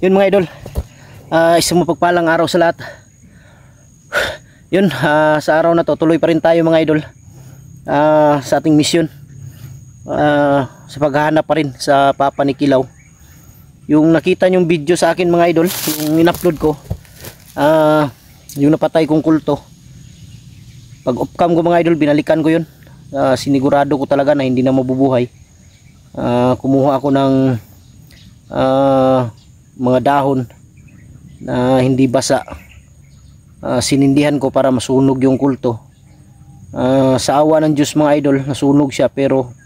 Yun mga idol, isang mapagpalang araw sa lahat. Yun, sa araw na to tuloy pa rin tayo mga idol sa ating mission, sa paghahanap pa rin sa papa ni Kilaw. Yung nakita nyong video sa akin mga idol, yung in-upload ko, yung napatay kong kulto, pag off-cam ko mga idol, binalikan ko yun. Sinigurado ko talaga na hindi na mabubuhay. Kumuha ako ng mga dahon na hindi basa, sinindihan ko para masunog yung kulto. Sa awa ng Diyos mga idol, nasunog siya, pero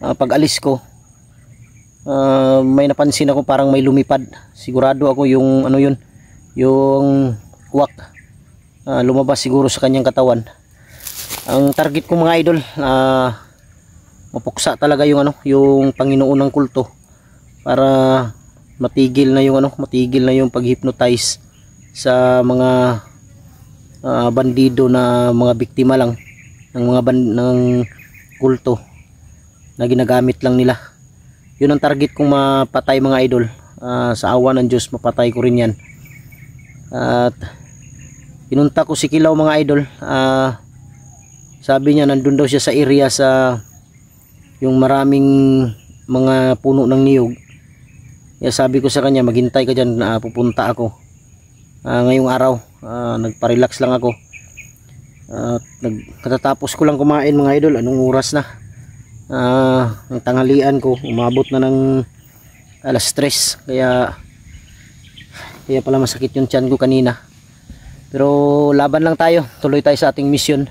pag alis ko, may napansin ako parang may lumipad. Sigurado ako yung ano yun, yung uwak, lumabas siguro sa kanyang katawan. Ang target ko mga idol, mapuksa talaga yung ano, yung Panginoon ng kulto, para matigil na yung pag-hypnotize sa mga bandido na mga biktima lang ng mga ng kulto na ginagamit lang nila. Yun ang target kong mapatay mga idol. Sa awa ng Diyos mapatay ko rin yan. At pinunta ko si Kilaw mga idol. Sabi niya nandun daw siya sa area sa yung maraming mga puno ng niyog. Kaya sabi ko sa kanya, maghintay ka dyan, pupunta ako. Ngayong araw, nagpa-relax lang ako. Katatapos ko lang kumain mga idol. Anong oras na? Ang tanghalian ko, umabot na ng alas 3. Kaya pala masakit yung tiyan ko kanina. Pero laban lang tayo, tuloy tayo sa ating mission.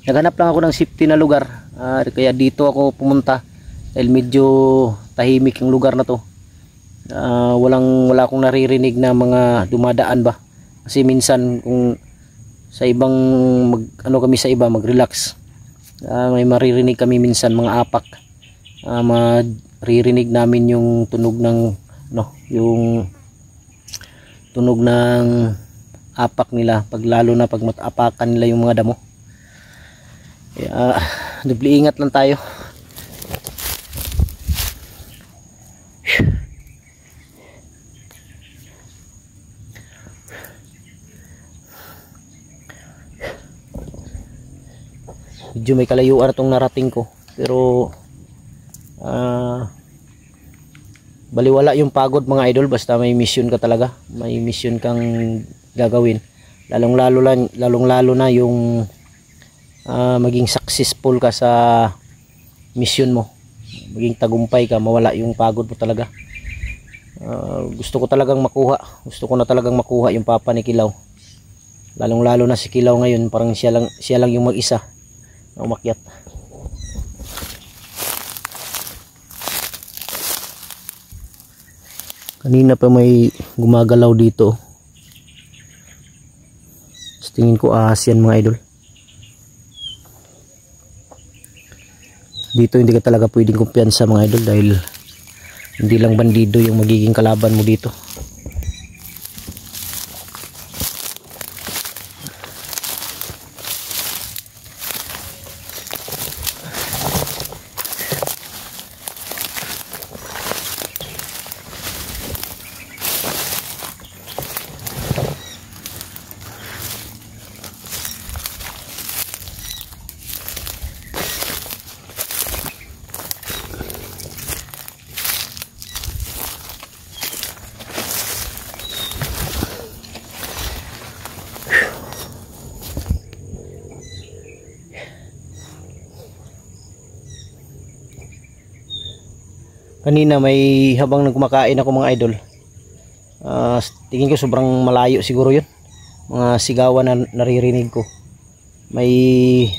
Naghanap lang ako ng safety na lugar. Kaya dito ako pumunta. Dahil medyo tahimik yung lugar na to. Wala akong naririnig na mga dumadaan ba, kasi minsan kung sa ibang kami sa iba mag-relax, may maririnig kami minsan mga apak, maririnig namin yung tunog ng yung tunog ng apak nila, lalo na pag matapakan nila yung mga damo. Kaya doble ingat lang tayo. Medyo may kalayuan itong narating ko, pero baliwala yung pagod mga idol, basta may mission ka talaga, may mission kang gagawin, lalong lalo na yung maging successful ka sa mission mo, maging tagumpay ka, mawala yung pagod mo talaga. Gusto ko na talagang makuha yung papa ni Kilaw, lalong na si Kilaw ngayon, parang siya lang yung mag-isa na umakyat. Kanina pa may gumagalaw dito. Tingin ko ahas yan mga idol. Dito hindi ka talaga pwedeng kumpiyansa mga idol, dahil hindi lang bandido yung magiging kalaban mo dito. Kanina habang nagkumakain ako mga idol, tingin ko sobrang malayo siguro yun, mga sigawan na naririnig ko. May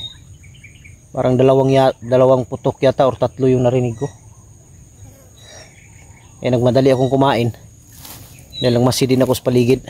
parang dalawang putok yata or 3 yung narinig ko. Nagmadali akong kumain dahil lang masidin ako sa paligid.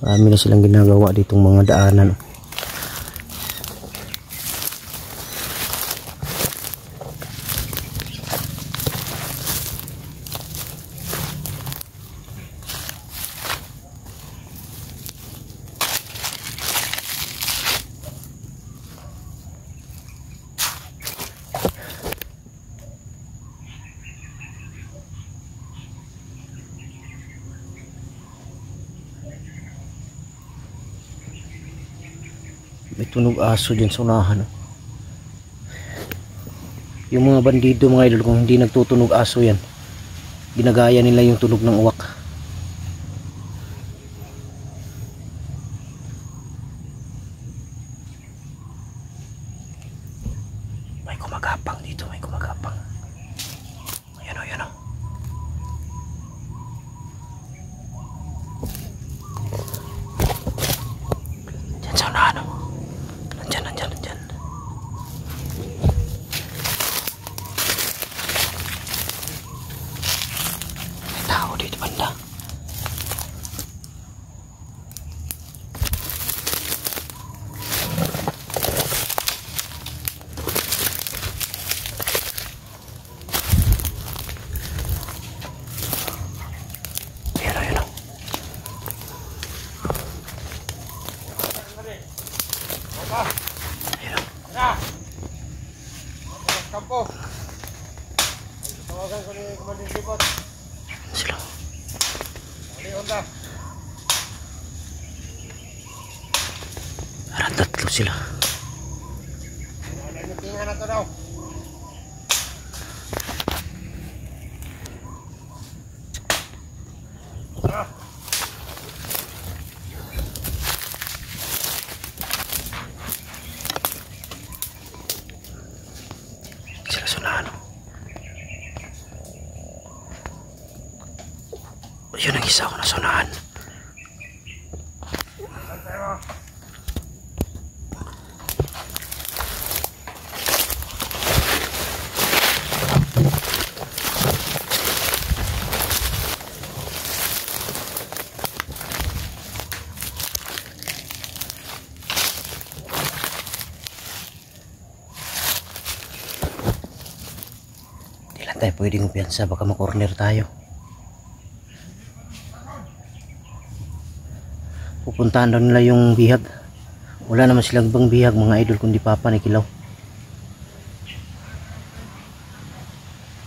Marami na silang ginagawa ditong mga daanan. May tunog aso dyan sa unahan. Yung mga bandido mga idol, kung hindi nagtutunog aso yan, ginagaya nila yung tunog ng uwak. May kumagapang dito, may kumagapang. Ayan o, ayan o. Dyan sa unahan o. Nandyan. May tao dito banda. Ayan o. Kampo. Tawagan ko ni Commanding Ribot. Sila. Ali Honda. Parang tatlo sila. Tingnan na to daw. Sila sa unahan. Yun ang isa ko na sa unahan. Di lang tayo pwedeng umpiyansa, baka makorner tayo. Pupuntahan daw nila yung bihag. Wala naman silang ibang bihag mga idol kundi Papa ni Kilaw.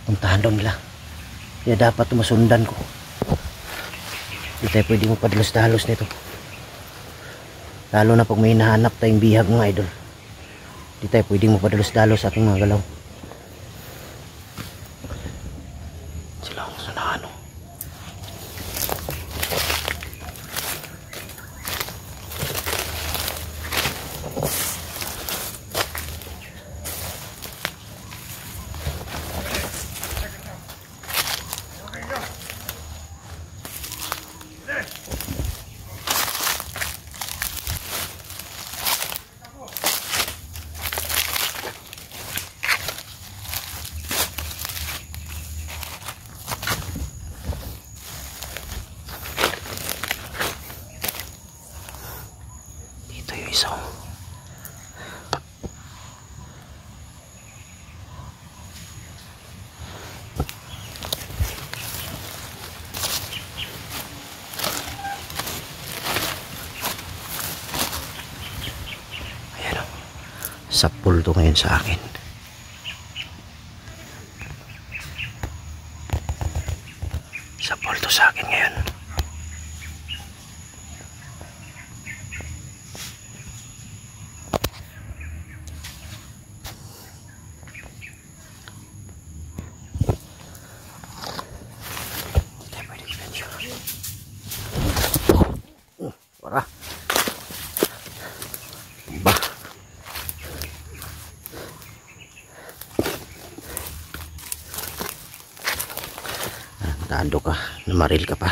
Puntahan daw nila. Kaya dapat masundan ko. Hindi tayo pwede magpadalos-dalos nito. Lalo na pag may hinahanap tayong bihag mga idol. Hindi tayo pwede magpadalos-dalos sa ating mga galaw. Sila ang sanahan o. Dito yung isa. Ayan o. Sapul to ngayon sa akin. Sapul to sa akin ngayon. Para. Ba. Tando ka, namaril ka pa.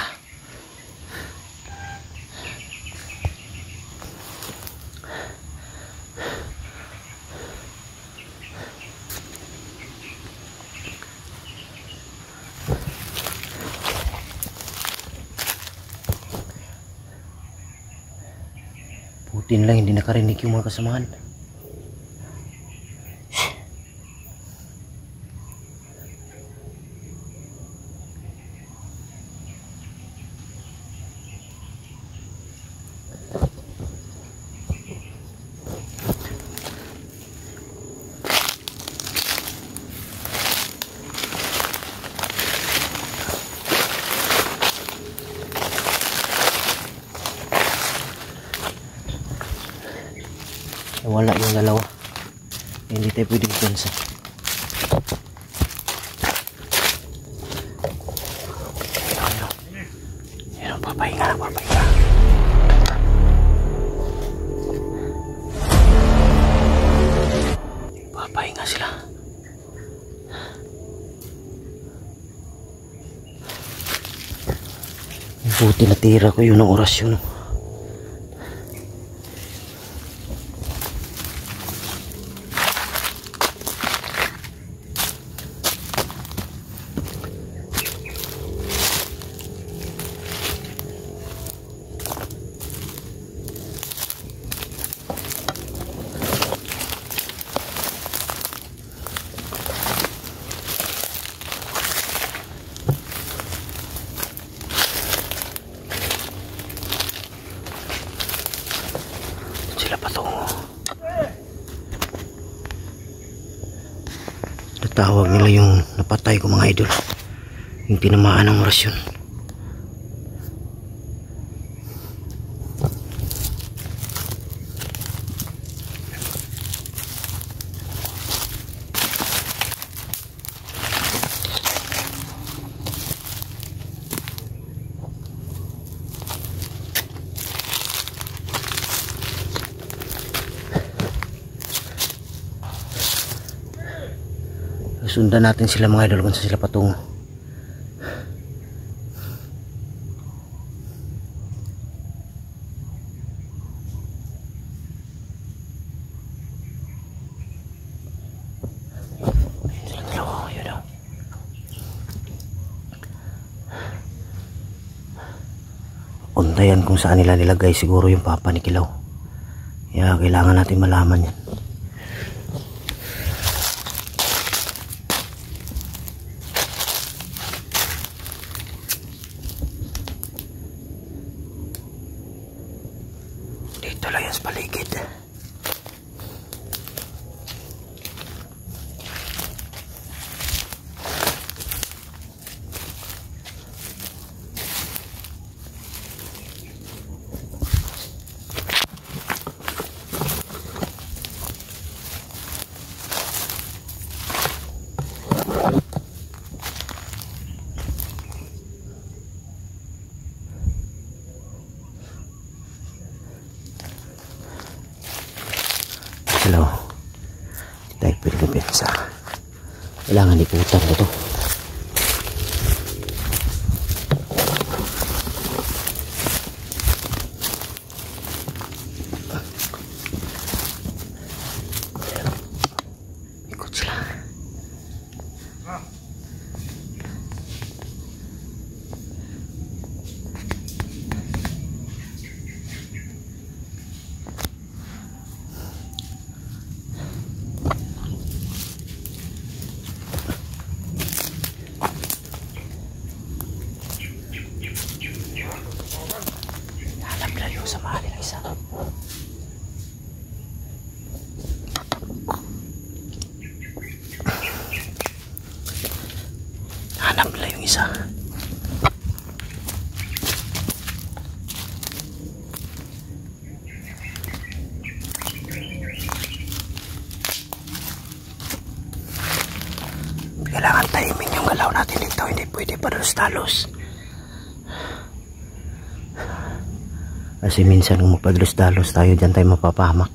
Buti lang hindi nakarinig yung mga kasamahan. Wala yung dalawa. Hindi tayo pwedeng pensa. Ayun, papahinga na, papahinga. Papahinga sila. Buti natira ko yun ng orasyon. Sila patungo. Natawag nila yung napatay ko mga idol, yung tinamaan ng orasyon. Sundan natin sila mga idol kung saan sila patungo. Ayun sila dalawa, ayun daw. Untayan kung saan nila nilagay siguro yung papa ni Kilaw. Kaya kailangan natin malaman yan. Dito lang yan sa paligid. Hello. Tayo pwede pensa. Kailangan iputan ko to. Ikot sila. Sa mahal nila isa. Hanap nila yung isa. Kailangan timing yung galaw natin dito. Hindi pwede padalos-dalos. Kasi minsan kung magpadalos-dalos tayo dyan tayo mapapahamak.